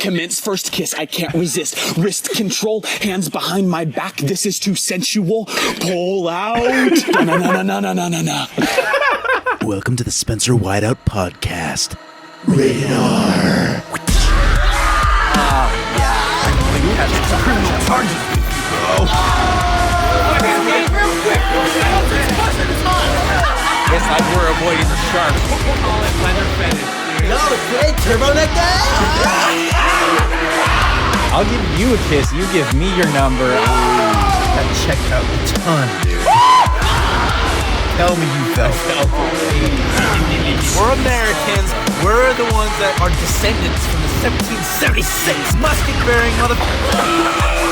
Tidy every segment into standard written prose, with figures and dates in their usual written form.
Commence first kiss, I can't resist. Wrist control, hands behind my back. This is too sensual. Pull out. Na-na-na-na-na-na-na-na. Welcome to the Spencer Whiteout podcast. Rated R. Criminal charges with you, bro. It's like we're avoiding the sharks. Call it leather fetish. No, it's great. Turbo neck guy. I'll give you a kiss. You give me your number. That checked out a ton, dude. Tell me you felt it. We're Americans. We're the ones that are descendants from the 1776 musket-bearing motherfuckers.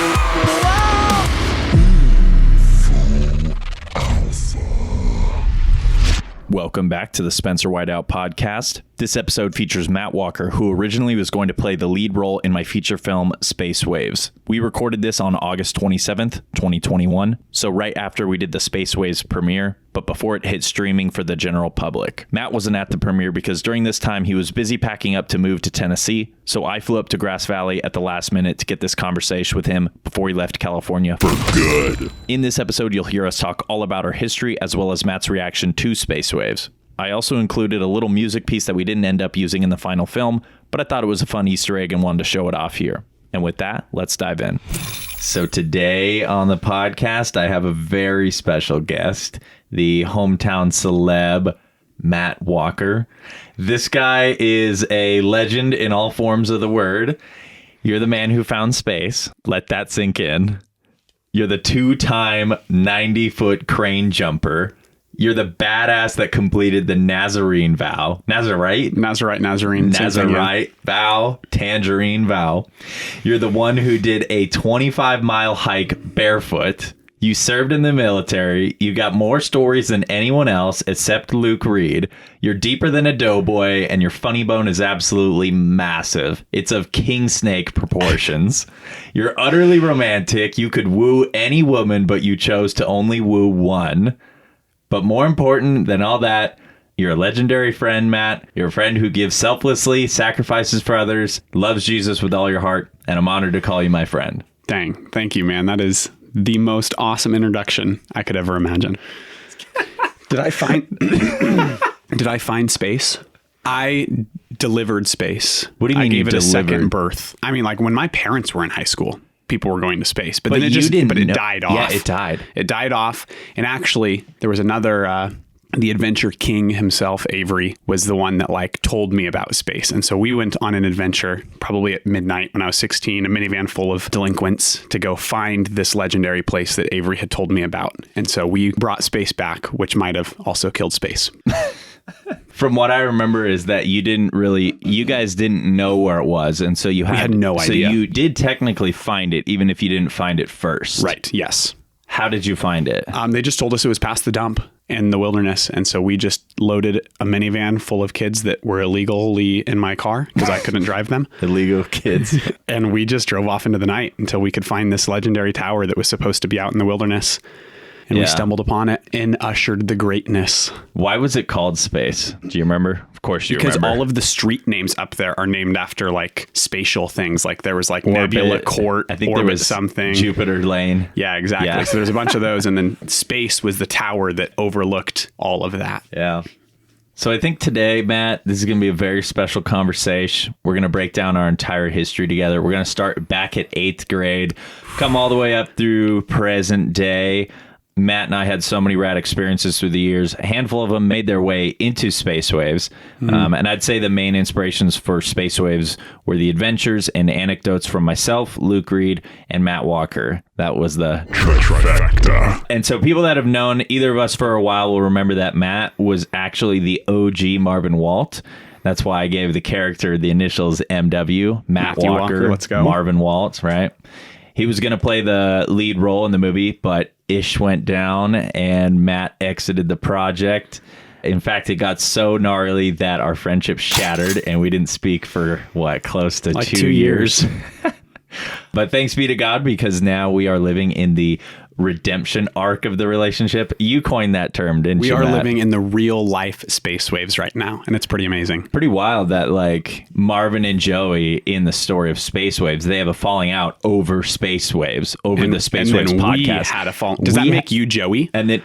Welcome back to the Spencer Whiteout podcast. This episode features Matt Walker, who originally was going to play the lead role in my feature film, Space Waves. We recorded this on August 27th, 2021, so right after we did the Space Waves premiere, but before it hit streaming for the general public. Matt wasn't at the premiere because during this time he was busy packing up to move to Tennessee, so I flew up to Grass Valley at the last minute to get this conversation with him before he left California for good. In this episode, you'll hear us talk all about our history as well as Matt's reaction to Space Waves. I also included a little music piece that we didn't end up using in the final film, but I thought it was a fun Easter egg and wanted to show it off here. And with that, let's dive in. So today on the podcast, I have a very special guest, the hometown celeb, Matt Walker. This guy is a legend in all forms of the word. You're the man who found space. Let that sink in. You're the two-time 90-foot crane jumper. You're the badass that completed the Nazarene vow. Nazarite vow. Tangerine vow. You're the one who did a 25-mile hike barefoot. You served in the military. You got more stories than anyone else except Luke Reed. You're deeper than a doughboy, and your funny bone is absolutely massive. It's of king snake proportions. You're utterly romantic. You could woo any woman, but you chose to only woo one. But more important than all that, you're a legendary friend, Matt. You're a friend who gives selflessly, sacrifices for others, loves Jesus with all your heart, and I'm honored to call you my friend. Dang. Thank you, man. That is the most awesome introduction I could ever imagine. Did I find space? I delivered space. What do you mean I gave you it a delivered? second birth. I mean, like when my parents were in high school, people were going to space, but then it died off. Yeah, it died. It died off. And actually, there was another, the adventure king himself, Avery, was the one that like told me about space. And so we went on an adventure probably at midnight when I was 16, a minivan full of delinquents to go find this legendary place that Avery had told me about. And so we brought space back, which might have also killed space. From what I remember is that you guys didn't know where it was. And so we had no idea. So you did technically find it, even if you didn't find it first. Right. Yes. How did you find it? They just told us it was past the dump in the wilderness. And so we just loaded a minivan full of kids that were illegally in my car because I couldn't drive them. Illegal kids. And we just drove off into the night until we could find this legendary tower that was supposed to be out in the wilderness. And we stumbled upon it and ushered the greatness. Why was it called space? Do you remember? Of course you remember. Because all of the street names up there are named after like spatial things. Like there was like Nebula Court. I think there was something. Jupiter Lane. Yeah, exactly. Yeah. So there's a bunch of those. And then space was the tower that overlooked all of that. Yeah. So I think today, Matt, this is going to be a very special conversation. We're going to break down our entire history together. We're going to start back at 8th grade, come all the way up through present day. Matt and I had so many rad experiences through the years. A handful of them made their way into Space Waves. And I'd say the main inspirations for Space Waves were the adventures and anecdotes from myself, Luke Reed, and Matt Walker. That was the trifecta. And so people that have known either of us for a while will remember that Matt was actually the OG Marvin Walt. That's why I gave the character the initials MW, Matthew Walker. Let's go. Marvin Walt, right? He was going to play the lead role in the movie, but ish went down and Matt exited the project. In fact, it got so gnarly that our friendship shattered and we didn't speak for, close to like 2 years. But thanks be to God, because now we are living in the redemption arc of the relationship. You coined that term, didn't We you, are Matt? living in the real life space waves right now, and it's pretty amazing. Pretty wild that like Marvin and Joey in the story of Space Waves, they have a falling out over Space Waves, over the Space Waves then we podcast. had a fall. Does that make you Joey? And then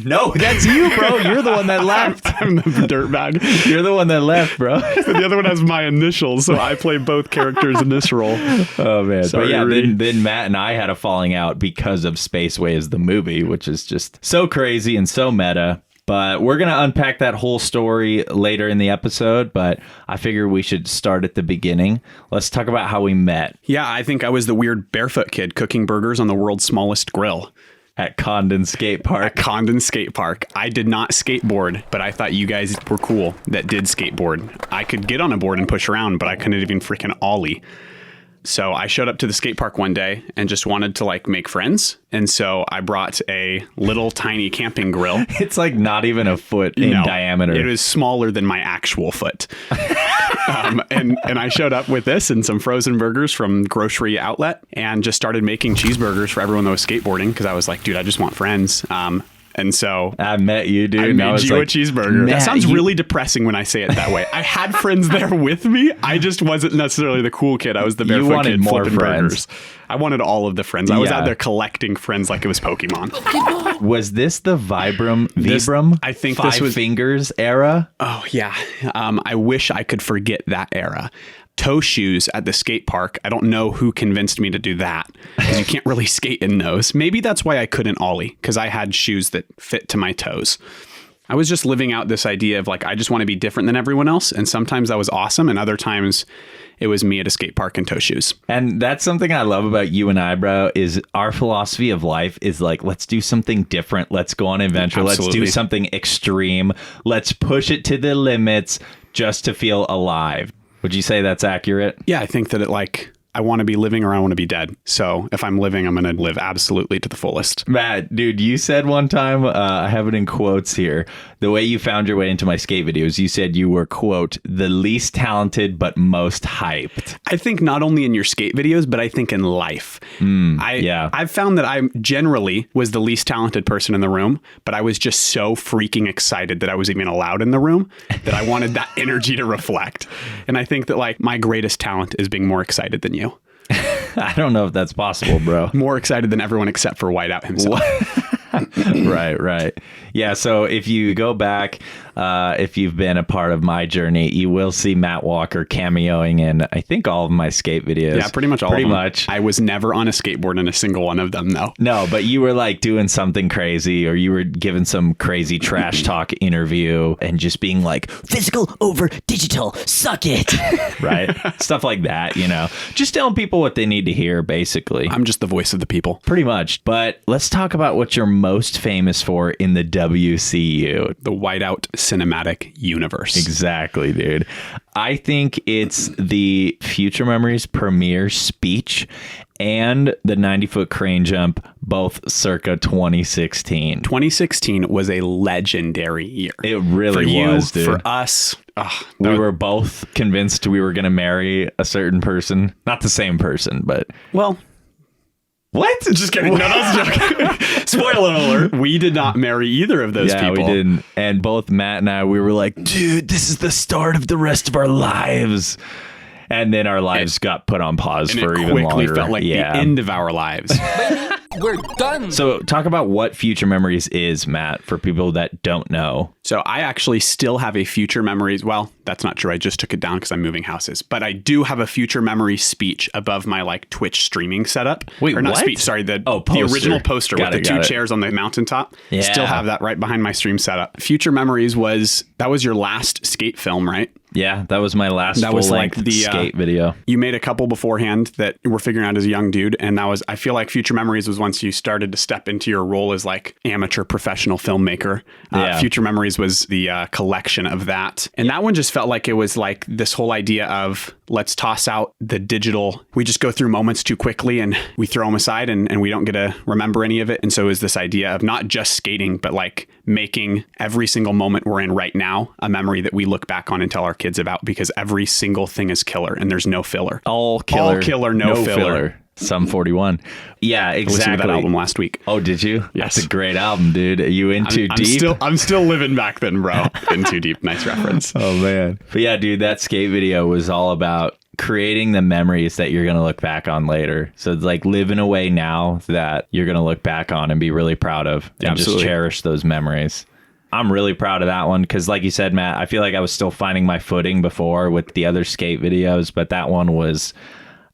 no, that's you, bro. You're the one that left. I'm the dirtbag. You're the one that left, bro. The other one has my initials, so I play both characters in this role. Oh man. Sorry, but yeah, Rudy. then Matt and I had a falling out because of Space Waves the movie, which is just so crazy and so meta. But we're going to unpack that whole story later in the episode, but I figure we should start at the beginning. Let's talk about how we met Yeah, I think I was the weird barefoot kid cooking burgers on the world's smallest grill. at Condon Skate Park. At Condon Skate Park. I did not skateboard, but I thought you guys were cool that did skateboard. I could get on a board and push around, but I couldn't even freaking ollie. So I showed up to the skate park one day and just wanted to like make friends. And so I brought a little tiny camping grill. It's like not even a foot in No, diameter. It was smaller than my actual foot. And I showed up with this and some frozen burgers from grocery outlet and just started making cheeseburgers for everyone that was skateboarding because I was like, dude, I just want friends. And so I met you, dude. I and made was you like, a cheeseburger. Matt, That sounds you- really depressing when I say it that way. I had friends there with me. I just wasn't necessarily the cool kid. I was the You barefoot wanted kid more flipping friends. burgers. I wanted all of the friends. I was Yeah. out there collecting friends like it was Pokemon. Was this the Vibram? I think Five this was- Fingers era? Oh, yeah. I wish I could forget that era. Toe shoes at the skate park. I don't know who convinced me to do that because you can't really skate in those. Maybe that's why I couldn't ollie because I had shoes that fit to my toes. I was just living out this idea of like, I just want to be different than everyone else. And sometimes that was awesome. And other times it was me at a skate park in toe shoes. And that's something I love about you and I, bro, is our philosophy of life is like, let's do something different. Let's go on an adventure. Let's Absolutely. do something extreme. Let's push it to the limits just to feel alive. Would you say that's accurate? Yeah, I think that I want to be living or I want to be dead. So if I'm living, I'm going to live absolutely to the fullest. Matt, dude, you said one time, I have it in quotes here, the way you found your way into my skate videos, you said you were, quote, the least talented but most hyped. I think not only in your skate videos, but I think in life. yeah. I've found that I generally was the least talented person in the room, but I was just so freaking excited that I was even allowed in the room that I wanted that energy to reflect. And I think that like my greatest talent is being more excited than you. I don't know if that's possible, bro. More excited than everyone except for Whiteout himself. Right. Yeah. So if you go back, if you've been a part of my journey, you will see Matt Walker cameoing in, I think, all of my skate videos. Yeah, pretty much all Pretty of them. much. I was never on a skateboard in a single one of them, though. No, but you were like doing something crazy, or you were giving some crazy trash talk interview and just being like, Physical over digital. Suck it. right? Stuff like that, you know, just telling people what they need to hear, basically. I'm just the voice of the people. Pretty much. But let's talk about what you're most famous for in the WCU. The Whiteout cinematic universe. Exactly, dude. I think it's the Phuture Memories premiere speech and the 90-foot crane jump, both circa 2016. 2016 was a legendary year. It really for you, was, dude. for us. We were both convinced we were going to marry a certain person. Not the same person, but... Well, What? just kidding. No, that was a joke. Spoiler alert. We did not marry either of those people. We didn't. And both Matt and I, we were like, dude, this is the start of the rest of our lives. And then our lives got put on pause And for it even quickly longer. felt like the end of our lives. We're done. So talk about what Phuture Memories is, Matt, for people that don't know. So I actually still have a Phuture Memories. Well, that's not true. I just took it down because I'm moving houses. But I do have a Phuture Memories speech above my like Twitch streaming setup. Wait, or not what? speech. Sorry, the poster. original poster Got with it, the got two it. chairs on the mountaintop. Yeah. Still have that right behind my stream setup. Phuture Memories was your last skate film, right? Yeah, that was my last That was full-length like the, skate video. You made a couple beforehand that we're figuring out as a young dude. And that was, I feel like Phuture Memories was once you started to step into your role as like amateur professional filmmaker. Yeah. Phuture Memories was the collection of that. And that one just felt like it was like this whole idea of let's toss out the digital. We just go through moments too quickly and we throw them aside and we don't get to remember any of it. And so is this idea of not just skating, but like making every single moment we're in right now a memory that we look back on and tell our kids about because every single thing is killer and there's no filler. All killer, no filler. Sum 41. Yeah, exactly. I listened to that album last week. Oh, did you? Yes. That's a great album, dude. Are you in too deep? I'm still living back then, bro. In too deep. Nice reference. Oh, man. But yeah, dude, that skate video was all about creating the memories that you're going to look back on later. So it's like live in a way now that you're going to look back on and be really proud of and just cherish those memories. I'm really proud of that one because like you said, Matt, I feel like I was still finding my footing before with the other skate videos, but that one was...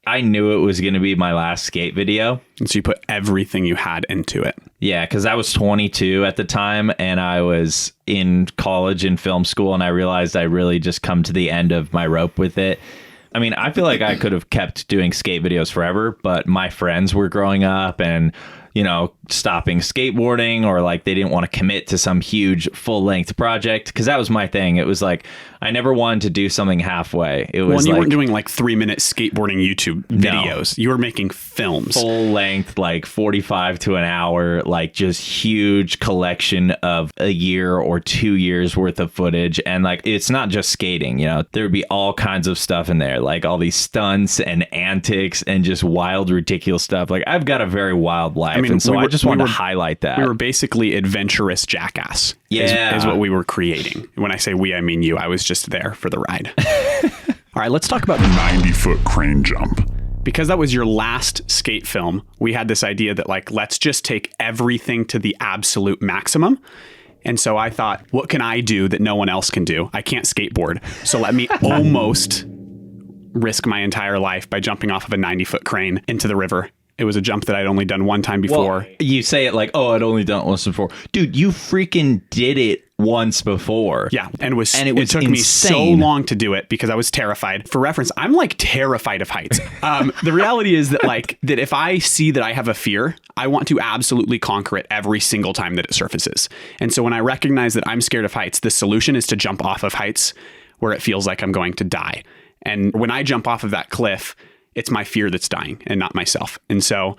I knew it was going to be my last skate video. And so you put everything you had into it. Yeah, because I was 22 at the time and I was in college in film school and I realized I really just come to the end of my rope with it. I mean, I feel like I could have kept doing skate videos forever, but my friends were growing up and, you know, stopping skateboarding or like they didn't want to commit to some huge full length project because that was my thing. It was like I never wanted to do something halfway. It was you weren't doing like 3-minute skateboarding YouTube videos. You were making films. Full length, like 45 to an hour, like just huge collection of a year or 2 years worth of footage. And like it's not just skating, you know, there would be all kinds of stuff in there, like all these stunts and antics and just wild, ridiculous stuff. Like I've got a very wild life. I mean, and so I just wanted to highlight that. We were basically adventurous jackass. Yeah. Is what we were creating. When I say we, I mean you. I was just there for the ride. All right, let's talk about 90-foot crane jump. Because that was your last skate film, we had this idea that like, let's just take everything to the absolute maximum. And so I thought, what can I do that no one else can do? I can't skateboard. So let me almost risk my entire life by jumping off of a 90-foot crane into the river. It was a jump that I'd only done one time before. Well, you say it like, oh, I'd only done it once before. Dude, you freaking did it once before. Yeah, and it took me so long to do it because I was terrified. For reference, I'm like terrified of heights. The reality is that that if I see that I have a fear, I want to absolutely conquer it every single time that it surfaces. And so when I recognize that I'm scared of heights, the solution is to jump off of heights where it feels like I'm going to die. And when I jump off of that cliff, it's my fear that's dying and not myself. And so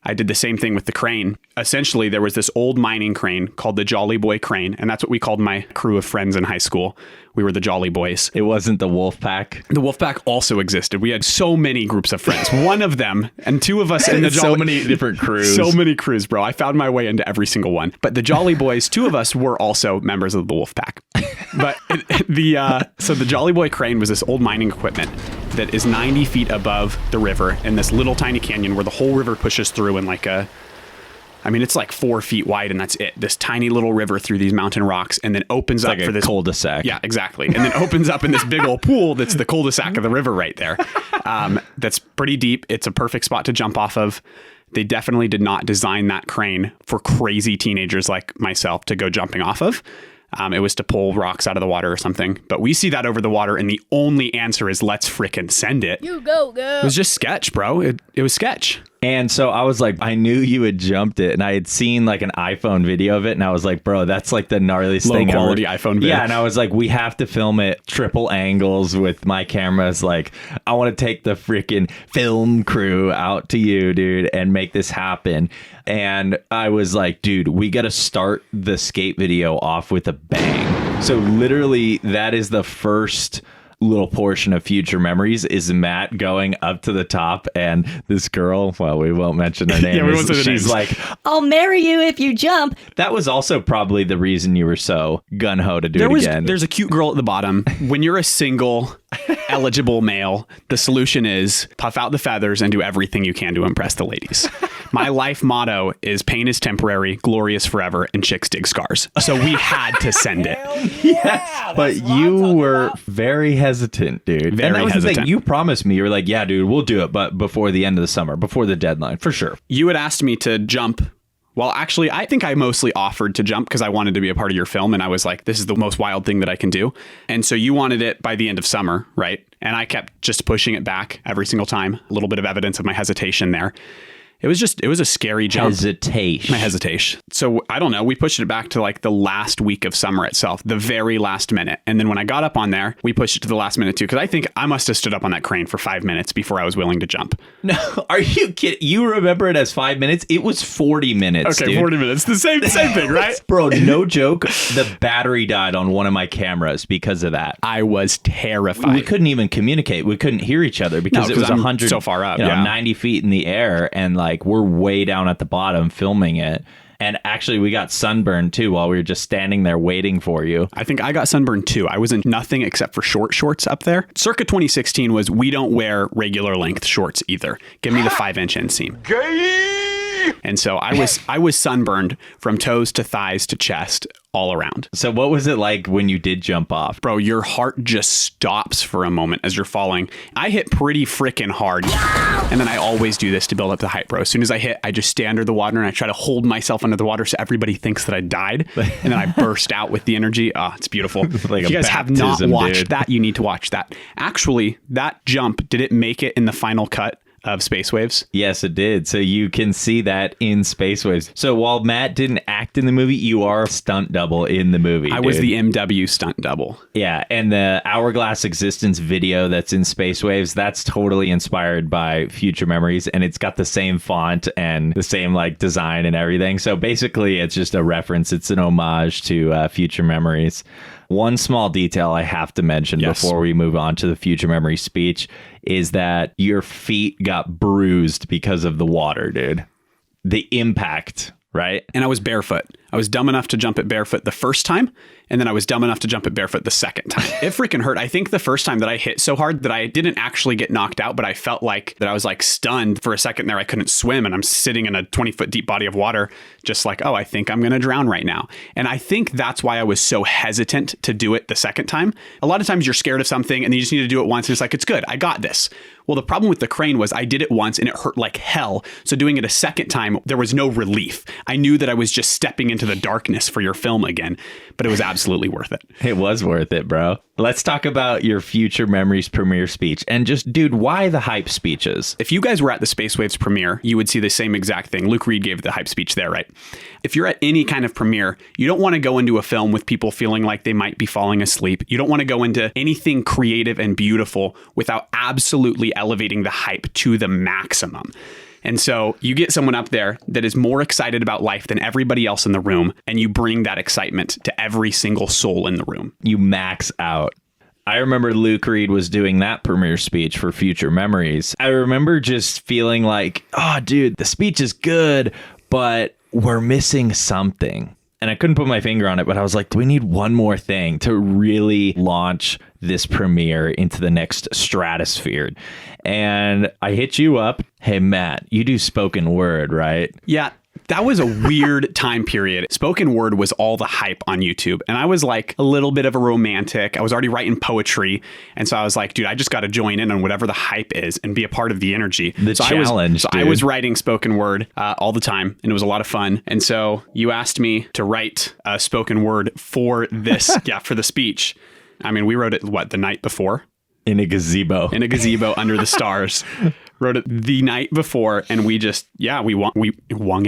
I did the same thing with the crane. Essentially, there was this old mining crane called the Jolly Boy crane. And that's what we called my crew of friends in high school. We were the Jolly Boys. It wasn't the Wolf Pack. The Wolf Pack also existed. We had so many groups of friends. One of them and two of us in the Jolly... So many different crews. So many crews, bro. I found my way into every single one. But the Jolly Boys, two of us were also members of the Wolf Pack. But so the Jolly Boy crane was this old mining equipment that is 90 feet above the river in this little tiny canyon where the whole river pushes through in it's like 4 feet wide and that's it. This tiny little river through these mountain rocks and then opens up for this cul-de-sac. Yeah, exactly. And then opens up in this big old pool that's the cul-de-sac of the river right there. That's pretty deep. It's a perfect spot to jump off of. They definitely did not design that crane for crazy teenagers like myself to go jumping off of. It was to pull rocks out of the water or something. But we see that over the water, and the only answer is let's frickin' send it. You go. It was just sketch, bro. It was sketch. And so I was like, I knew you had jumped it, and I had seen like an iPhone video of it, and I was like, bro, that's like the gnarliest thing ever. Low quality iPhone video. Yeah, and I was like, we have to film it triple angles with my cameras. Like, I want to take the freaking film crew out to you, dude, and make this happen. And I was like, dude, we got to start the skate video off with a bang. So literally, that is the first little portion of Phuture Memories is Matt going up to the top and this girl, well, we won't mention her name. Yeah, we won't say the she's names. like, I'll marry you if you jump. that was also probably the reason you were so gun-ho to do it again. There's a cute girl at the bottom. When you're a single eligible male, the solution is puff out the feathers and do everything you can to impress the ladies. My life motto is pain is temporary, glory is forever, and chicks dig scars. So we had to send it. Yes, but you were very hesitant, dude. Very and that was hesitant. the thing. You promised me, you were like, yeah, dude, we'll do it, but before the end of the summer, before the deadline, for sure. You had asked me to jump. Well, actually, I think I mostly offered to jump because I wanted to be a part of your film. And I was like, this is the most wild thing that I can do. And so you wanted it by the end of summer, right? And I kept just pushing it back every single time. A little bit of evidence of my hesitation there. It was a scary jump. Hesitation. My hesitation. So I don't know. We pushed it back to like the last week of summer itself, the very last minute. And then when I got up on there, we pushed it to the last minute too. Because I think I must have stood up on that crane for 5 minutes before I was willing to jump. No, are you kidding? You remember it as 5 minutes? It was 40 minutes. Okay, dude. 40 minutes. The same thing, right? Bro, no joke. The battery died on one of my cameras because of that. I was terrified. We couldn't even communicate. We couldn't hear each other because it was 100 so far up, 90 feet in the air, and like we're way down at the bottom filming it. And actually, we got sunburned too while we were just standing there waiting for you. I think I got sunburned too. I was in nothing except for short shorts up there. Circa 2016 was we don't wear regular length shorts either. Give me the 5-inch inseam. And so I was sunburned from toes to thighs to chest all around. So what was it like when you did jump off? Bro, your heart just stops for a moment as you're falling. I hit pretty freaking hard. And then I always do this to build up the hype, bro. As soon as I hit, I just stay under the water and I try to hold myself under the water so everybody thinks that I died. And then I burst out with the energy. Oh, it's beautiful. Like if you guys have not baptism, watched dude. that, you need to watch that. Actually, that jump, did it make it in the final cut of Space Waves? Yes, it did. So you can see that in Space Waves. So while Matt didn't act in the movie, you are a stunt double in the movie. I was the MW stunt double. Yeah, and the Hourglass Existence video that's in Space Waves, that's totally inspired by Phuture Memories, and it's got the same font and the same like design and everything. So basically, it's just a reference. It's an homage to Phuture Memories. One small detail I have to mention before we move on to the Phuture Memories speech is that your feet got bruised because of the water, dude. The impact, right? And I was barefoot. I was dumb enough to jump it barefoot the first time, and then I was dumb enough to jump it barefoot the second time. It freaking hurt. I think the first time that I hit so hard that I didn't actually get knocked out, but I felt like that I was like stunned for a second there. I couldn't swim, and I'm sitting in a 20-foot deep body of water, just like, oh, I think I'm going to drown right now. And I think that's why I was so hesitant to do it the second time. A lot of times you're scared of something, and you just need to do it once, and it's like, it's good. I got this. Well, the problem with the crane was I did it once, and it hurt like hell. So doing it a second time, there was no relief. I knew that I was just stepping into the darkness for your film again, but it was absolutely worth it. It was worth it, bro. Let's talk about your Phuture Memories premiere speech. And just, dude, why the hype speeches? If you guys were at the Space Waves premiere, you would see the same exact thing. Luke Reed gave the hype speech there, right? If you're at any kind of premiere, you don't want to go into a film with people feeling like they might be falling asleep. You don't want to go into anything creative and beautiful without absolutely elevating the hype to the maximum. And so you get someone up there that is more excited about life than everybody else in the room, and you bring that excitement to every single soul in the room. You max out. I remember Luke Reed was doing that premiere speech for Phuture Memories. I remember just feeling like, oh, dude, the speech is good, but we're missing something. And I couldn't put my finger on it, but I was like, do we need one more thing to really launch this premiere into the next stratosphere? And I hit you up. Hey, Matt, you do spoken word, right? Yeah. That was a weird time period. Spoken word was all the hype on YouTube. And I was like a little bit of a romantic. I was already writing poetry. And so I was like, dude, I just got to join in on whatever the hype is and be a part of the energy. The challenge, I was writing spoken word all the time. And it was a lot of fun. And so you asked me to write a spoken word for this, for the speech. I mean, we wrote it, the night before? In a gazebo. In a gazebo under the stars. Wrote it the night before, and we just, we winged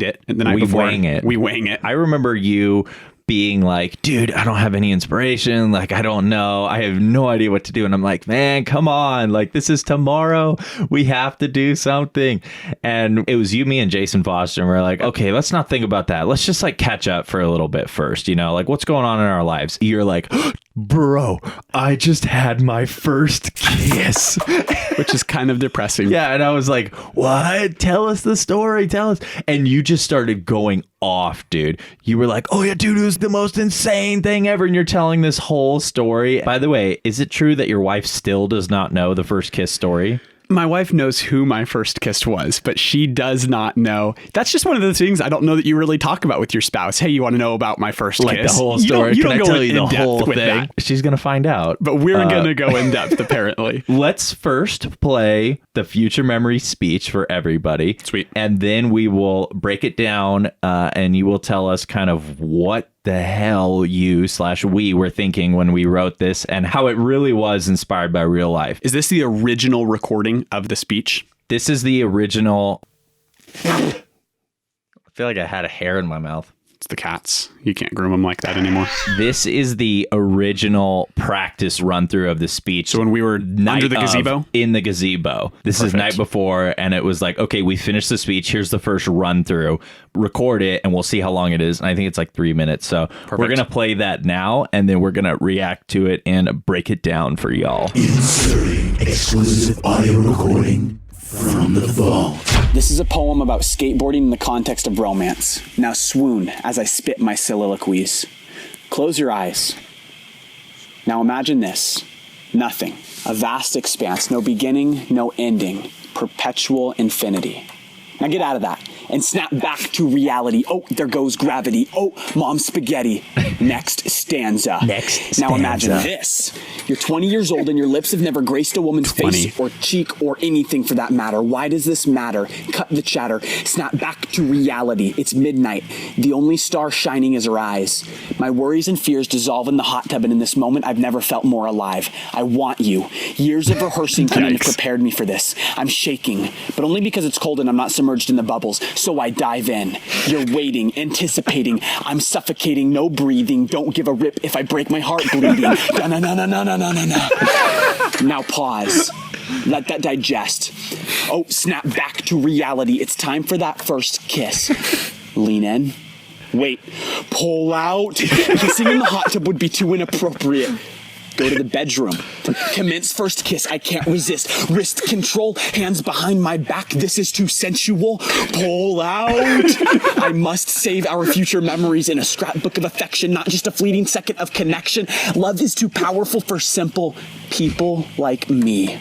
it. And the night before, we wang it. I remember you being like, dude, I don't have any inspiration. Like, I don't know. I have no idea what to do. And I'm like, man, come on. Like, this is tomorrow. We have to do something. And it was you, me, and Jason Foster. And we're like, okay, let's not think about that. Let's just like catch up for a little bit first. You know, like what's going on in our lives? You're like, bro, I just had my first kiss. Which is kind of depressing. Yeah. And I was like, what? Tell us the story. Tell us. And you just started going off, dude. You were like, oh yeah, dude, it was the most insane thing ever. And you're telling this whole story. By the way, is it true that your wife still does not know the first kiss story? My wife knows who my first kiss was, but she does not know. That's just one of the things I don't know that you really talk about with your spouse. Hey, you want to know about my first like kiss? The whole story. You don't Can I go tell you the whole with thing? That. She's going to find out. But we're going to go in depth, apparently. Let's first play the Phuture Memories speech for everybody. Sweet. And then we will break it down and you will tell us kind of what the hell you/we were thinking when we wrote this and how it really was inspired by real life. Is this the original recording of the speech? This is the original. I feel like I had a hair in my mouth. It's the cats. You can't groom them like that anymore. This is the original practice run through of the speech. So when we were under the gazebo? In the gazebo. This is night before, and it was like, okay, we finished the speech. Here's the first run through. Record it, and we'll see how long it is. And I think it's like 3 minutes. So we're going to play that now, and then we're going to react to it and break it down for y'all. Inserting exclusive audio recording from the vault. This is a poem about skateboarding in the context of romance. Now swoon as I spit my soliloquies. Close your eyes. Now imagine this. Nothing. A vast expanse. No beginning, no ending. Perpetual infinity. Now get out of that and snap back to reality. Oh, there goes gravity. Oh, mom spaghetti. Next stanza. Now imagine this. You're 20 years old and your lips have never graced a woman's face or cheek or anything for that matter. Why does this matter? Cut the chatter. Snap back to reality. It's midnight. The only star shining is her eyes. My worries and fears dissolve in the hot tub, and in this moment I've never felt more alive. I want you. Years of rehearsing couldn't have prepared me for this. I'm shaking, but only because it's cold and I'm not submerged in the bubbles. So I dive in. You're waiting, anticipating. I'm suffocating, no breathing. Don't give a rip if I break my heart bleeding. No. Now pause. Let that digest. Oh, snap back to reality. It's time for that first kiss. Lean in. Wait. Pull out. Kissing in the hot tub would be too inappropriate. Go to the bedroom. Commence first kiss. I can't resist. Wrist control. Hands behind my back. This is too sensual. Pull out. I must save our future memories in a scrapbook of affection, not just a fleeting second of connection. Love is too powerful for simple people like me.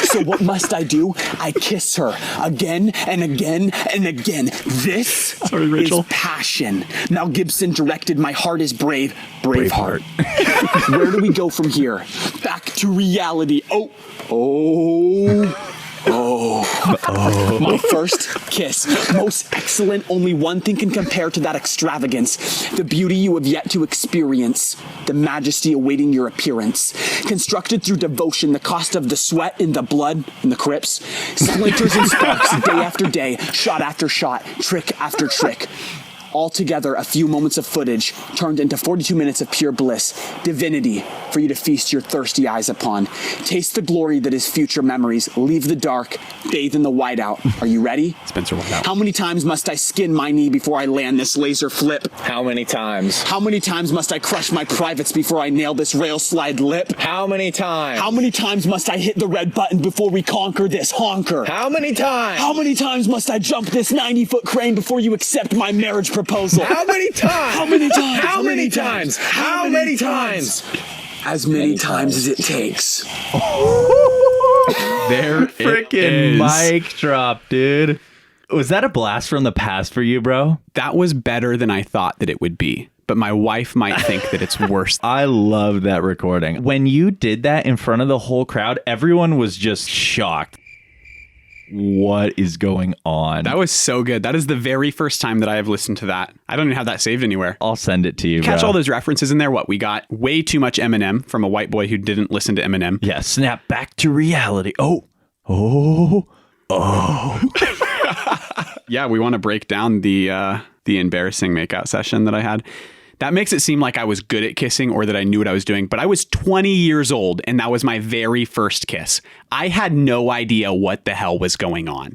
So what must I do? I kiss her again and again and again. This is passion. Mel Gibson directed My Heart is Brave. Braveheart. Where do we go from here? Back to reality. My first kiss. Most excellent. Only one thing can compare to that extravagance. The beauty you have yet to experience. The majesty awaiting your appearance. Constructed through devotion, the cost of the sweat and the blood and the crips. Splinters and sparks, day after day, shot after shot, trick after trick. Altogether, a few moments of footage turned into 42 minutes of pure bliss, divinity for you to feast your thirsty eyes upon. Taste the glory that is future memories. Leave the dark, bathe in the whiteout. Are you ready? Spencer Whiteout. How many times must I skin my knee before I land this laser flip? How many times? How many times must I crush my privates before I nail this rail slide lip? How many times? How many times must I hit the red button before we conquer this honker? How many times? How many times must I jump this 90-foot crane before you accept my marriage proposal? How many times? How many times? How many times? How many times? As many times as it takes. There it is. Mic drop, dude. Was that a blast from the past for you, bro? That was better than I thought that it would be. But my wife might think that it's worse. I love that recording. When you did that in front of the whole crowd, everyone was just shocked. What is going on? That was so good. That is the very first time that I have listened to that. I don't even have that saved anywhere. I'll send it to you, Catch bro. all those references in there. What? We got way too much Eminem from a white boy who didn't listen to Eminem. Yeah, snap back to reality. Yeah, we want to break down the embarrassing makeout session that I had. That makes it seem like I was good at kissing or that I knew what I was doing, but I was 20 years old and that was my very first kiss. I had no idea what the hell was going on.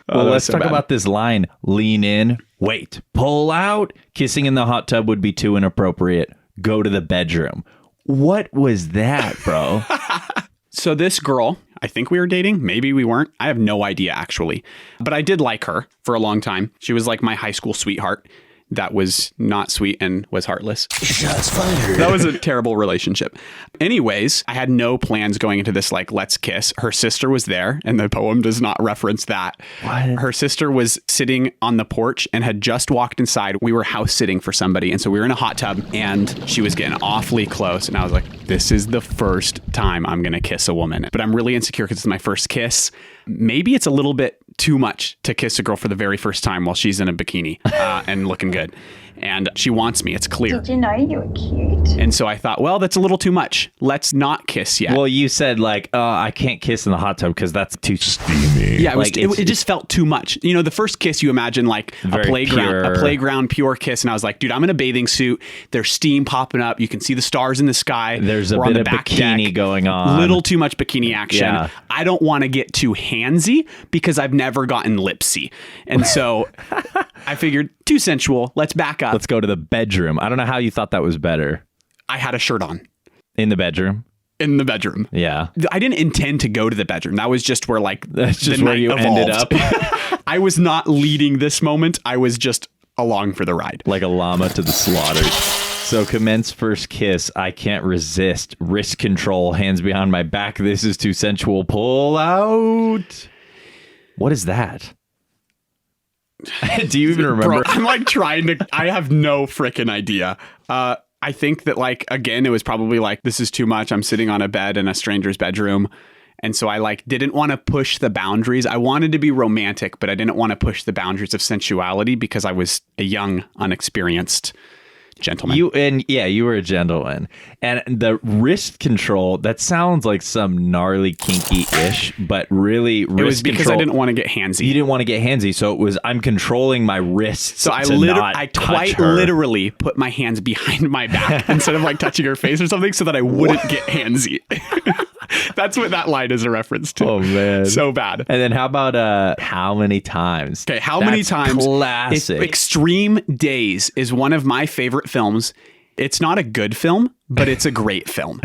Well, let's talk about this line. Lean in, wait, pull out. Kissing in the hot tub would be too inappropriate. Go to the bedroom. What was that, bro? So this girl, I think we were dating. Maybe we weren't. I have no idea, actually. But I did like her for a long time. She was like my high school sweetheart. That was not sweet and was heartless. Shots fired. That was a terrible relationship. Anyways, I had no plans going into this, like, let's kiss. Her sister was there, and the poem does not reference that. What? Her sister was sitting on the porch and had just walked inside. We were house sitting for somebody, and so we were in a hot tub, and she was getting awfully close. And I was like, this is the first time I'm going to kiss a woman. But I'm really insecure because it's my first kiss. Maybe it's a little bit too much to kiss a girl for the very first time while she's in a bikini and looking good. and she wants me. It's clear. Did you know you were cute? And so I thought, well, that's a little too much. Let's not kiss yet. Well, you said like, I can't kiss in the hot tub because that's too steamy. Yeah, it just felt too much. You know, the first kiss you imagine like a playground pure kiss, and I was like, dude, I'm in a bathing suit. There's steam popping up. You can see the stars in the sky. There's a bit of bikini going on. Little too much bikini action. Yeah. I don't want to get too handsy because I've never gotten lipsy, and so I figured too sensual. Let's back up. Let's go to the bedroom. I don't know how you thought that was better. I had a shirt on In the bedroom. in the bedroom. Yeah. I didn't intend to go to the bedroom. That was just where That's just the where night you ended evolved. up. I was not leading this moment. I was just along for the ride. Like a llama to the slaughter. So commence first kiss. I can't resist. Wrist control. Hands behind my back. This is too sensual. Pull out. What is that? Do you even remember? Bro, I'm like trying to. I have no freaking idea. I think that like again, it was probably like this is too much. I'm sitting on a bed in a stranger's bedroom. And so I like didn't want to push the boundaries. I wanted to be romantic, but I didn't want to push the boundaries of sensuality because I was a young, unexperienced gentleman. You were a gentleman. And the wrist control, that sounds like some gnarly kinky-ish, but really wrist it was because control, I didn't want to get handsy. You didn't want to get handsy, so it was I'm controlling my wrists. So I quite literally put my hands behind my back instead of like touching her face or something so that I wouldn't get handsy. That's what that line is a reference to. Oh, man. So bad. And then how about how many times? Okay, how many times? Classic. Extreme Days is one of my favorite films. It's not a good film, but it's a great film.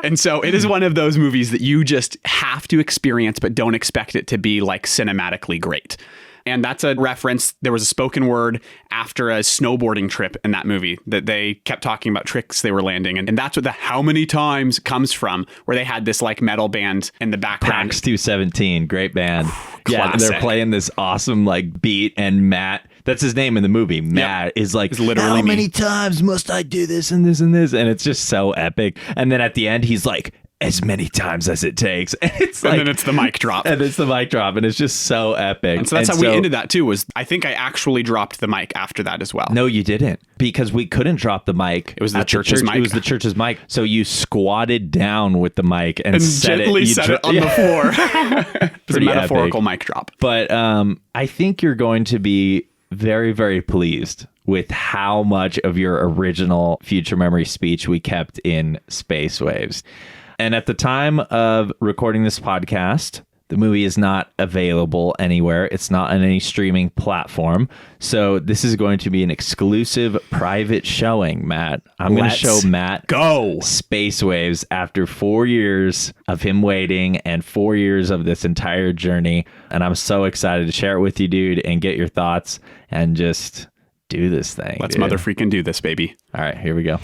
And so it is one of those movies that you just have to experience, but don't expect it to be like cinematically great. And that's a reference. There was a spoken word after a snowboarding trip in that movie that they kept talking about tricks they were landing. And that's what the how many times comes from, where they had this like metal band in the background. PAX 217, great band. Yeah, Classic. they're playing this awesome like beat, and Matt, that's his name in the movie. Matt is like, it's literally how me. many times must I do this and this and this? And it's just so epic. And then at the end, he's like, as many times as it takes. And it's like, And then it's the mic drop. And it's the mic drop, and it's just so epic. And so that's how we ended that too, was I think I actually dropped the mic after that as well. No, you didn't, because we couldn't drop the mic. It was the church's mic. It was the church's mic. So you squatted down with the mic and gently set it on the floor. It's a metaphorical epic. mic drop. But I think you're going to be very, very pleased with how much of your original Phuture Memories speech we kept in Space Waves. And at the time of recording this podcast, the movie is not available anywhere. It's not on any streaming platform. So this is going to be an exclusive private showing, Matt. I'm going to show Matt Space Waves after 4 years of him waiting and 4 years of this entire journey. And I'm so excited to share it with you, dude, and get your thoughts and just do this thing. Let's mother freaking do this, baby. All right, here we go.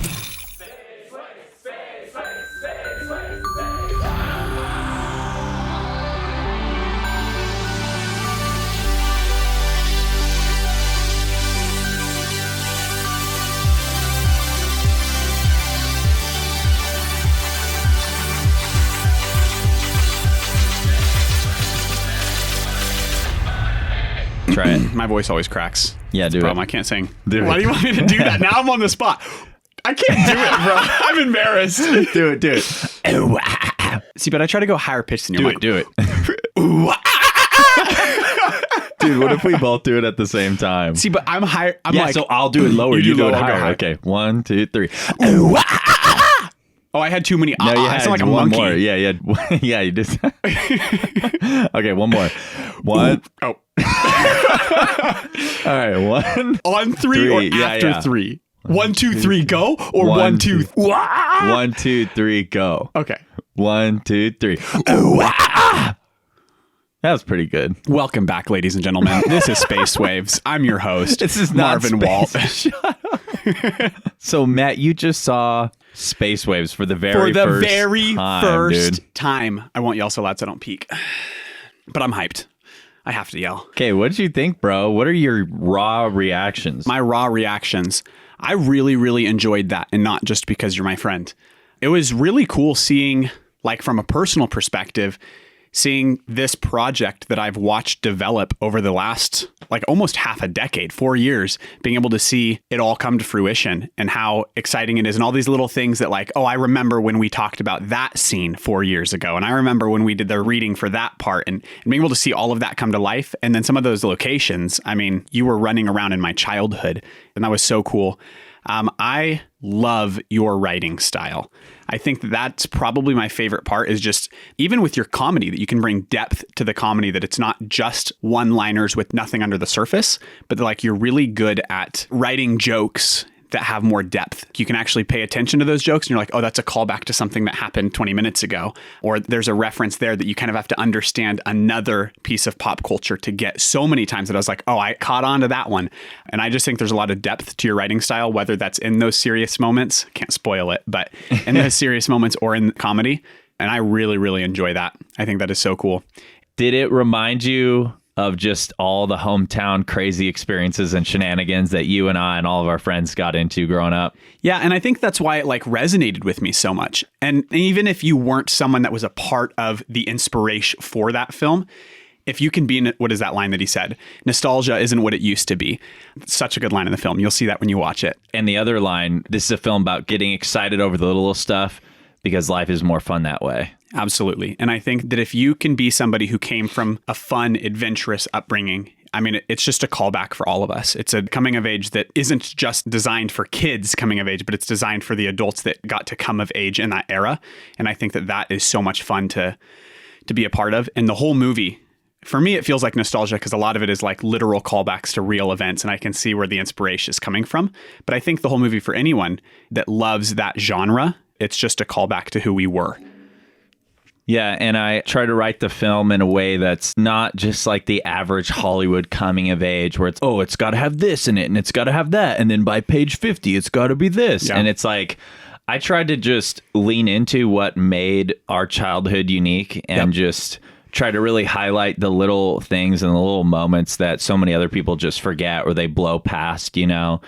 Try it. My voice always cracks. Yeah, do it. I can't sing. Why do you want me to do that? Now I'm on the spot. I can't do it, bro. I'm embarrassed. Do it. See, but I try to go higher pitched than your mic. Do it. Dude, what if we both do it at the same time? See, but I'm higher. I'm like, so I'll do it lower. You do it low, I'll go higher. high. Okay, 1, 2, 3. Oh, I had too many. No, you I had sound like a one monkey. more. Yeah, yeah, you just. Okay, one more. One. Oh. All right, one. On three or after three? 1, 2, 3, go, or 1, 2. 1, 2, 3, go. Okay. 1, 2, 3. That was pretty good. Welcome back, ladies and gentlemen. This is Space Waves. I'm your host. This is not Marvin Walt. Shut up. So, Matt, you just saw Space Waves for the very first time. I won't yell so loud so I don't peek. But I'm hyped. I have to yell. Okay, what did you think, bro? What are your raw reactions? My raw reactions. I really, really enjoyed that, and not just because you're my friend. It was really cool seeing, like, from a personal perspective, seeing this project that I've watched develop over the last like almost half a decade, 4 years, being able to see it all come to fruition and how exciting it is. And all these little things that like, oh, I remember when we talked about that scene 4 years ago. And I remember when we did the reading for that part and being able to see all of that come to life. And then some of those locations, I mean, you were running around in my childhood and that was so cool. I love your writing style. I think that's probably my favorite part is just even with your comedy that you can bring depth to the comedy, that it's not just one-liners with nothing under the surface, but like you're really good at writing jokes that have more depth. You can actually pay attention to those jokes and you're like, oh, that's a callback to something that happened 20 minutes ago. Or there's a reference there that you kind of have to understand another piece of pop culture to get so many times that I was like, oh, I caught on to that one. And I just think there's a lot of depth to your writing style, whether that's in those serious moments, can't spoil it, but in those serious moments or in comedy. And I really, really enjoy that. I think that is so cool. Did it remind you of just all the hometown crazy experiences and shenanigans that you and I and all of our friends got into growing up? Yeah, and I think that's why it like resonated with me so much. And even if you weren't someone that was a part of the inspiration for that film, if you can be in it, what is that line that he said? Nostalgia isn't what it used to be. It's such a good line in the film. You'll see that when you watch it. And the other line, this is a film about getting excited over the little stuff because life is more fun that way. Absolutely. And I think that if you can be somebody who came from a fun, adventurous upbringing, I mean, it's just a callback for all of us. It's a coming of age that isn't just designed for kids coming of age, but it's designed for the adults that got to come of age in that era. And I think that that is so much fun to be a part of. And the whole movie, for me, it feels like nostalgia because a lot of it is like literal callbacks to real events. And I can see where the inspiration is coming from. But I think the whole movie, for anyone that loves that genre, it's just a callback to who we were. Yeah, and I try to write the film in a way that's not just like the average Hollywood coming of age where it's got to have this in it and it's got to have that. And then by page 50, it's got to be this. Yeah. And it's like, I tried to just lean into what made our childhood unique and just try to really highlight the little things and the little moments that so many other people just forget or they blow past, you know?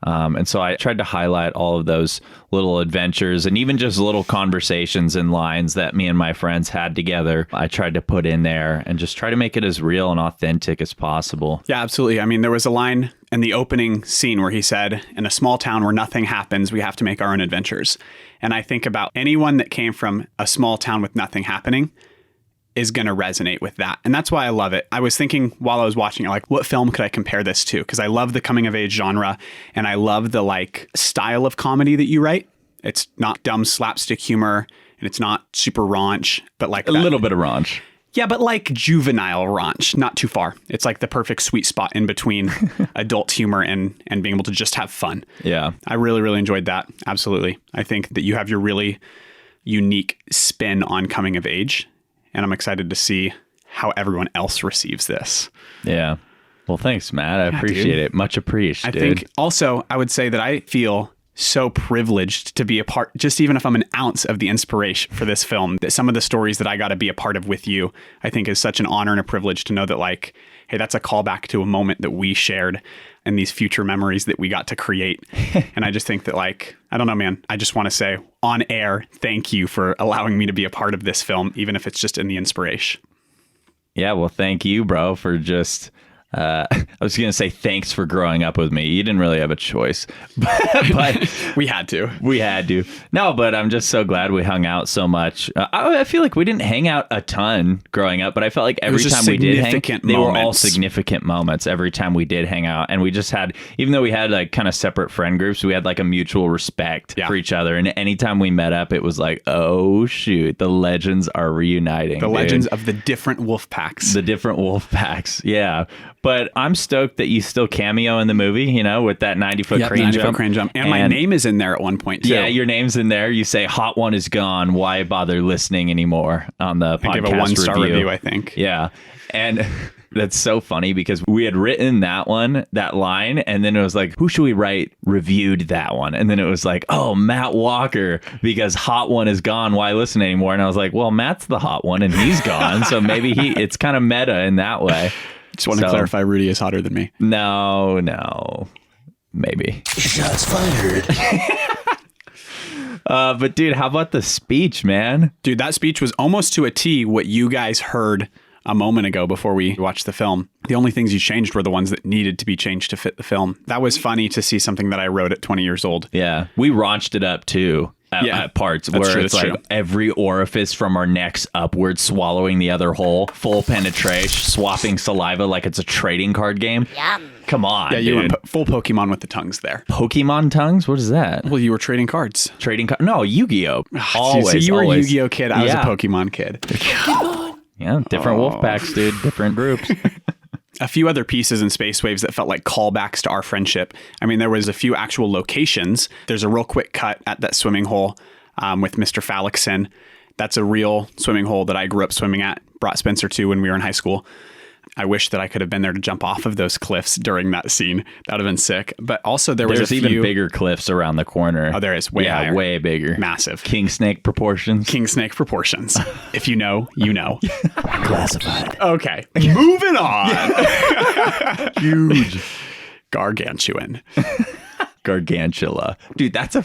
And so I tried to highlight all of those little adventures and even just little conversations and lines that me and my friends had together. I tried to put in there and just try to make it as real and authentic as possible. Yeah, absolutely. I mean, there was a line in the opening scene where he said, in a small town where nothing happens, we have to make our own adventures. And I think about anyone that came from a small town with nothing happening is going to resonate with that. And that's why I love it. I was thinking while I was watching it, like, what film could I compare this to? Because I love the coming of age genre and I love the like style of comedy that you write. It's not dumb slapstick humor and it's not super raunch, but like a little bit of raunch. Yeah, but like juvenile raunch, not too far. It's like the perfect sweet spot in between adult humor and being able to just have fun. Yeah. I really, really enjoyed that. Absolutely. I think that you have your really unique spin on coming of age. And I'm excited to see how everyone else receives this. Yeah. Well, thanks, Matt. I appreciate it. Much appreciated. I think also I would say that I feel so privileged to be a part, just even if I'm an ounce of the inspiration for this film, that some of the stories that I got to be a part of with you, I think is such an honor and a privilege to know that like, hey, that's a callback to a moment that we shared and these future memories that we got to create. And I just think that like, I don't know, man, I just want to say on air, thank you for allowing me to be a part of this film, even if it's just in the inspiration. Yeah, well, thank you, bro, for just... I was going to say thanks for growing up with me. You didn't really have a choice, but we had to. We had to. No, but I'm just so glad we hung out so much. I feel like we didn't hang out a ton growing up, but I felt like every time we did hang, they were all significant moments every time we did hang out. And we just had, even though we had like kind of separate friend groups, we had like a mutual respect for each other. And anytime we met up, it was like, oh shoot, the legends are reuniting. The legends of the different wolf packs. The different wolf packs. Yeah. But I'm stoked that you still cameo in the movie, you know, with that 90-foot crane jump. 90-foot crane jump. And my name is in there at one point, too. Yeah, your name's in there. You say, Hot One is gone. Why bother listening anymore on the podcast review? I give a 1-star review, I think. Yeah. And that's so funny because we had written that line, and then it was like, who should we write reviewed that one? And then it was like, oh, Matt Walker, because Hot One is gone. Why listen anymore? And I was like, well, Matt's the hot one, and he's gone. So maybe it's kind of meta in that way. Just want to clarify, Rudy is hotter than me. No, maybe. Shots fired. But dude, how about the speech, man? Dude, that speech was almost to a T what you guys heard a moment ago before we watched the film. The only things you changed were the ones that needed to be changed to fit the film. That was funny to see something that I wrote at 20 years old. Yeah, we raunched it up too. At parts That's where true, it's that's like true. every orifice from our necks upwards swallowing the other hole, full penetration, swapping saliva like it's a trading card game. Yum. Come on, Yeah, you dude. went full Pokemon with the tongues there. Pokemon tongues? What is that? Well, you were trading cards. Trading card? No, Yu-Gi-Oh. So you were a Yu-Gi-Oh kid. I was a Pokemon kid. Yeah, different wolf packs, dude. Different groups. A few other pieces in Space Waves that felt like callbacks to our friendship. I mean, there was a few actual locations. There's a real quick cut at that swimming hole with Mr. Phallickson. That's a real swimming hole that I grew up swimming at. Brought Spencer to when we were in high school. I wish that I could have been there to jump off of those cliffs during that scene. That would have been sick. But also there's a few... even bigger cliffs around the corner. Oh, there is. Way higher. Way bigger. Massive. King snake proportions. King snake proportions. If you know, you know. Classified. Okay. Moving on. Huge. Gargantuan. Gargantula. Dude, that's a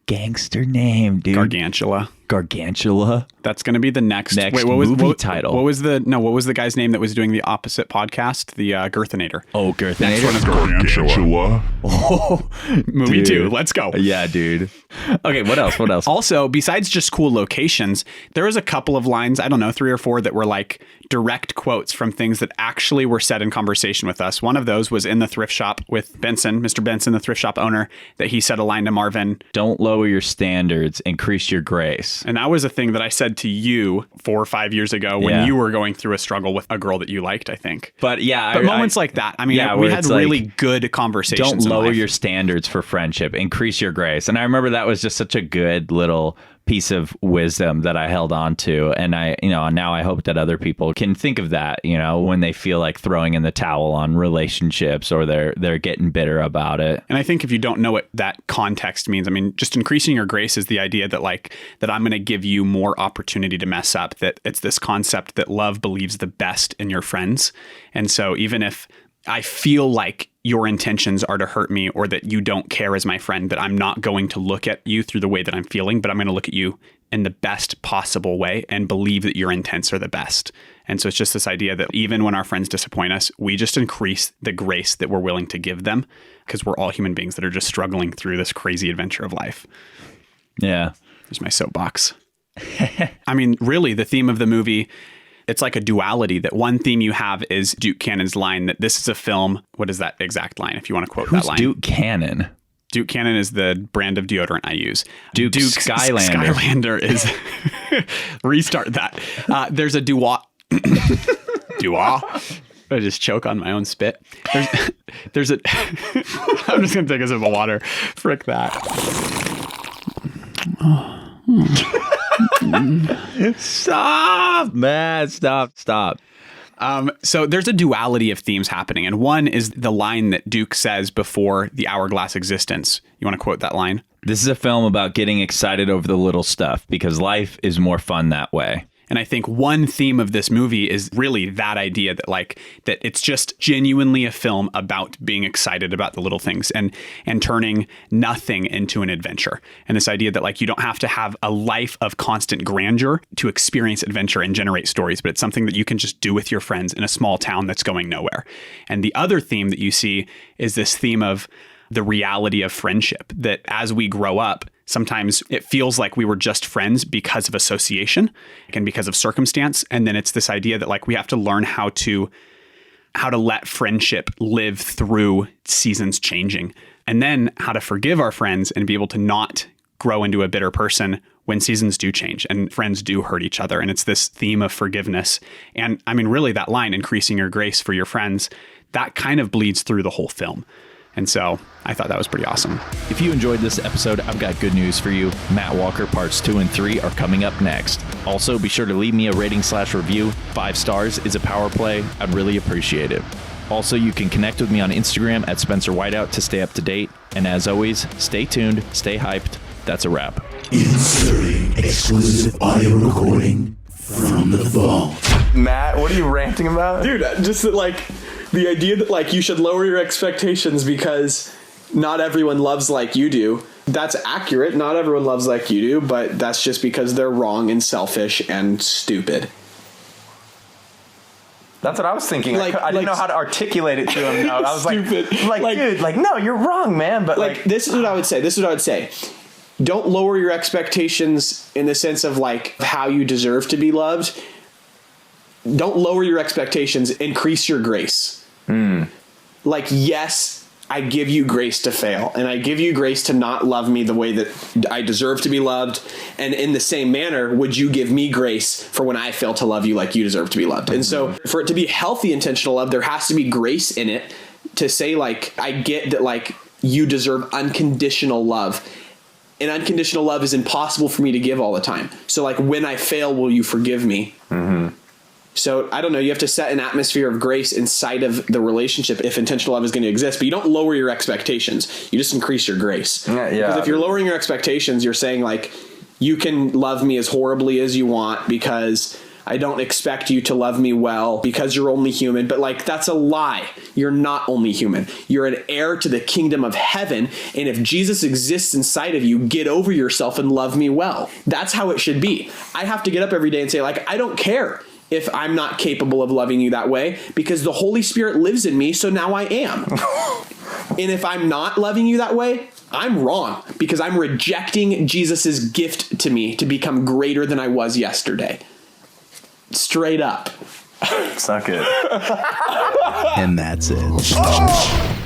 gangster name, dude. Gargantula. Gargantula. That's going to be the next Wait, what was movie title? What was the guy's name that was doing the opposite podcast? The Girthinator. Oh, Girthinator. Gargantula. Oh, Movie dude. 2. Let's go. Yeah, dude. Okay, what else? What else? Also, besides just cool locations, there was a couple of lines, I don't know, 3 or 4 that were like direct quotes from things that actually were said in conversation with us. One of those was in the thrift shop with Benson, Mr. Benson, the thrift shop owner, that he said a line to Marvin. Don't lower your standards, increase your grace. And that was a thing that I said to you 4 or 5 years ago when you were going through a struggle with a girl that you liked, I think. But yeah, but moments like that. I mean, we had really good conversations. Don't lower your standards for friendship. Increase your grace. And I remember that was just such a good little piece of wisdom that I held on to. And now I hope that other people can think of that, when they feel like throwing in the towel on relationships or they're getting bitter about it. And I think if you don't know what that context means, I mean, just increasing your grace is the idea that that I'm going to give you more opportunity to mess up, that it's this concept that love believes the best in your friends. And so even if I feel like your intentions are to hurt me or that you don't care as my friend, that I'm not going to look at you through the way that I'm feeling, but I'm going to look at you in the best possible way and believe that your intents are the best. And so it's just this idea that even when our friends disappoint us, we just increase the grace that we're willing to give them because we're all human beings that are just struggling through this crazy adventure of life. Yeah. There's my soapbox. I mean, really, the theme of the movie, it's like a duality that one theme you have is Duke Cannon's line that this is a film. What is that exact line? If you want to quote that line. Duke Cannon? Duke Cannon is the brand of deodorant I use. Duke Skylander. Skylander is restart that. There's a dua. I just choke on my own spit. There's a. I'm just gonna take a sip of water. Frick that. Stop, man. Stop. So there's a duality of themes happening. And one is the line that Duke says before the hourglass existence. You want to quote that line? This is a film about getting excited over the little stuff because life is more fun that way. And I think one theme of this movie is really that idea that that it's just genuinely a film about being excited about the little things and turning nothing into an adventure. And this idea that you don't have to have a life of constant grandeur to experience adventure and generate stories, but it's something that you can just do with your friends in a small town that's going nowhere. And the other theme that you see is this theme of the reality of friendship, that as we grow up, sometimes it feels like we were just friends because of association and because of circumstance. And then it's this idea that we have to learn how to let friendship live through seasons changing, and then how to forgive our friends and be able to not grow into a bitter person when seasons do change and friends do hurt each other. And it's this theme of forgiveness. And I mean, really that line, increasing your grace for your friends, that kind of bleeds through the whole film. And so I thought that was pretty awesome. If you enjoyed this episode, I've got good news for you. Matt Walker parts 2 and 3 are coming up next. Also, be sure to leave me a rating/review. 5 stars is a power play. I'd really appreciate it. Also, you can connect with me on Instagram at Spencer Whiteout to stay up to date. And as always, stay tuned, stay hyped. That's a wrap. Inserting exclusive audio recording from the vault. Matt, what are you ranting about? Dude, just that, the idea that you should lower your expectations because not everyone loves like you do. That's accurate. Not everyone loves like you do, but that's just because they're wrong and selfish and stupid. That's what I was thinking. Like- I didn't know how to articulate it to him. No, I was Stupid. dude, no, you're wrong, man. But Like, this is what I would say. Don't lower your expectations in the sense of like how you deserve to be loved. Don't lower your expectations. Increase your grace. Like, yes, I give you grace to fail, and I give you grace to not love me the way that I deserve to be loved. And in the same manner, would you give me grace for when I fail to love you like you deserve to be loved? And so for it to be healthy, intentional love, there has to be grace in it to say, like, I get that, like, you deserve unconditional love. And unconditional love is impossible for me to give all the time. So, like, when I fail, will you forgive me? So, I don't know. You have to set an atmosphere of grace inside of the relationship if intentional love is going to exist. But you don't lower your expectations. You just increase your grace. Yeah. Because if you're lowering your expectations, you're saying, like, you can love me as horribly as you want because I don't expect you to love me well because you're only human. But, like, that's a lie. You're not only human. You're an heir to the kingdom of heaven. And if Jesus exists inside of you, get over yourself and love me well. That's how it should be. I have to get up every day and say, like, I don't care if I'm not capable of loving you that way because the Holy Spirit lives in me. So now I am. And if I'm not loving you that way, I'm wrong because I'm rejecting Jesus's gift to me to become greater than I was yesterday. Straight up. Suck it. And that's it.